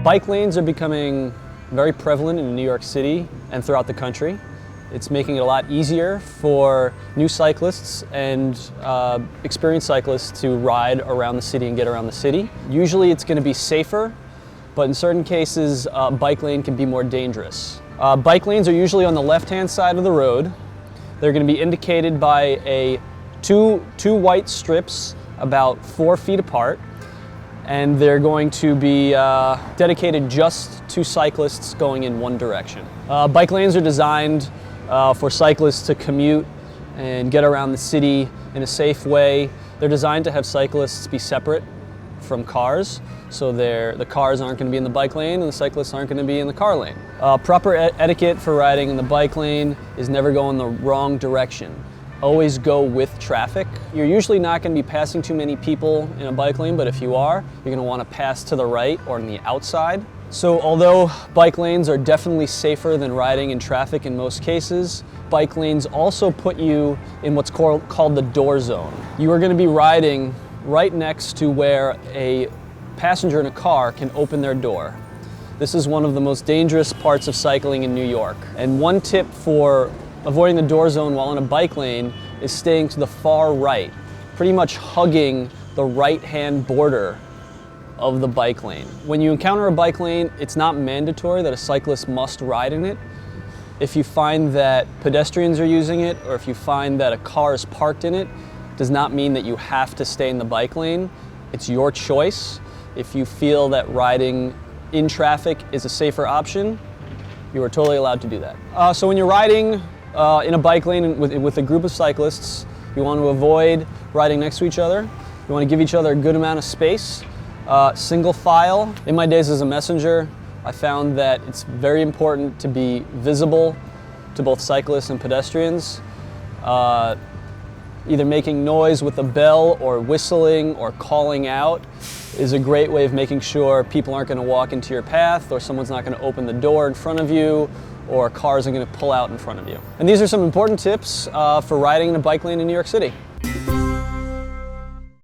Bike lanes are becoming very prevalent in New York City and throughout the country. It's making it a lot easier for new cyclists and experienced cyclists to ride around the city and get around the city. Usually it's going to be safer, but in certain cases a bike lane can be more dangerous. Bike lanes are usually on the left-hand side of the road. They're going to be indicated by two white strips about 4 feet apart, and they're going to be dedicated just to cyclists going in one direction. Bike lanes are designed for cyclists to commute and get around the city in a safe way. They're designed to have cyclists be separate from cars, so the cars aren't going to be in the bike lane and the cyclists aren't going to be in the car lane. Proper etiquette for riding in the bike lane is never go in the wrong direction. Always go with traffic. You're usually not going to be passing too many people in a bike lane, but if you are, you're going to want to pass to the right or on the outside. So although bike lanes are definitely safer than riding in traffic in most cases, bike lanes also put you in what's called the door zone. You are going to be riding right next to where a passenger in a car can open their door. This is one of the most dangerous parts of cycling in New York. And one tip for avoiding the door zone while in a bike lane is staying to the far right, pretty much hugging the right-hand border of the bike lane. When you encounter a bike lane, it's not mandatory that a cyclist must ride in it. If you find that pedestrians are using it, or if you find that a car is parked in it, does not mean that you have to stay in the bike lane. It's your choice. If you feel that riding in traffic is a safer option, you are totally allowed to do that. So when you're riding in a bike lane with a group of cyclists, you want to avoid riding next to each other. You want to give each other a good amount of space. Single file. In my days as a messenger, I found that it's very important to be visible to both cyclists and pedestrians. Either making noise with a bell or whistling or calling out is a great way of making sure people aren't going to walk into your path, or someone's not going to open the door in front of you, or cars are going to pull out in front of you. And these are some important tips for riding in a bike lane in New York City.